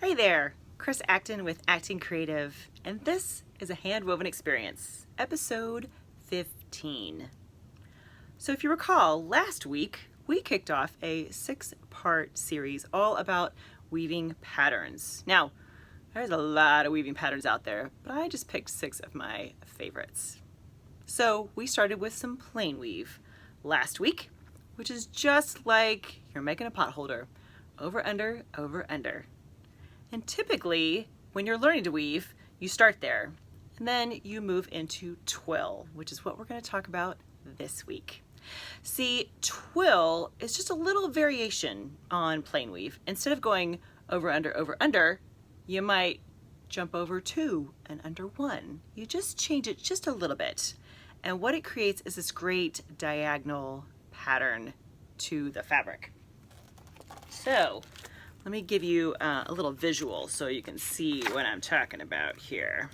Hey there, Chris Acton with Acting Creative, and this is A Handwoven Experience, episode 15. So if you recall, last week we kicked off a 6-part series all about weaving patterns. Now, there's a lot of weaving patterns out there, but I just picked 6 of my favorites. So we started with some plain weave last week, which is just like you're making a pot holder. Over, under, over, under. And typically, when you're learning to weave, you start there, and then you move into twill, which is what we're going to talk about this week. See, twill is just a little variation on plain weave. Instead of going over, under, you might jump over 2 and under 1. You just change it just a little bit. And what it creates is this great diagonal pattern to the fabric. So let me give you a little visual so you can see what I'm talking about here.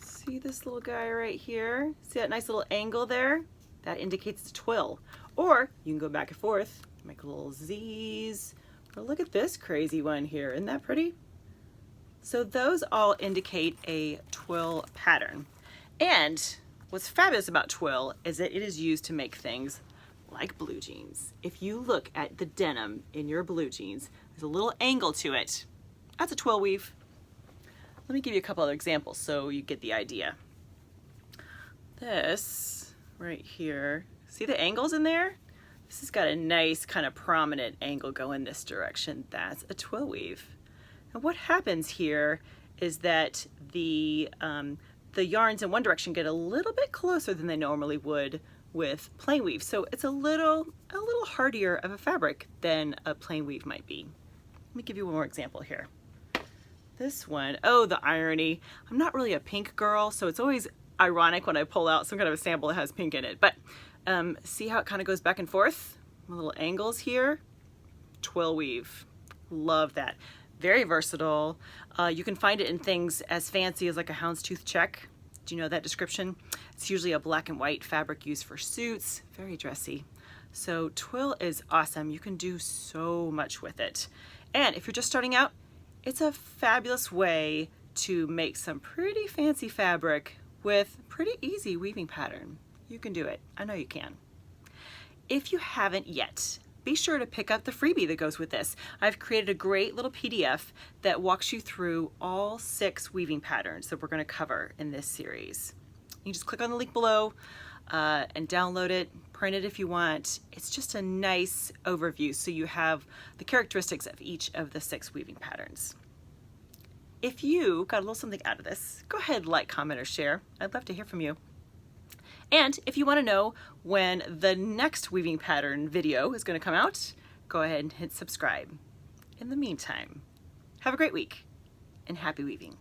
See this little guy right here? See that nice little angle there? That indicates the twill. Or you can go back and forth, make little Z's. Or look at this crazy one here. Isn't that pretty? So those all indicate a twill pattern. And what's fabulous about twill is that it is used to make things like blue jeans. If you look at the denim in your blue jeans, there's a little angle to it. That's a twill weave. Let me give you a couple other examples so you get the idea. This right here, see the angles in there? This has got a nice kind of prominent angle going this direction. That's a twill weave. And what happens here is that the yarns in one direction get a little bit closer than they normally would with plain weave. So it's a little hardier of a fabric than a plain weave might be. Let me give you one more example here. This one, oh, the irony. I'm not really a pink girl, so it's always ironic when I pull out some kind of a sample that has pink in it. But see how it kind of goes back and forth? Little angles here. Twill weave. Love that. Very versatile. You can find it in things as fancy as like a houndstooth check. Do you know that description? It's usually a black and white fabric used for suits. Very dressy. So twill is awesome. You can do so much with it. And if you're just starting out, it's a fabulous way to make some pretty fancy fabric with pretty easy weaving pattern. You can do it. I know you can. If you haven't yet, be sure to pick up the freebie that goes with this. I've created a great little PDF that walks you through all 6 weaving patterns that we're going to cover in this series. You just click on the link below and download it, print it if you want. It's just a nice overview so you have the characteristics of each of the 6 weaving patterns. If you got a little something out of this, go ahead, like, comment, or share. I'd love to hear from you. And if you want to know when the next weaving pattern video is going to come out, go ahead and hit subscribe. In the meantime, have a great week and happy weaving.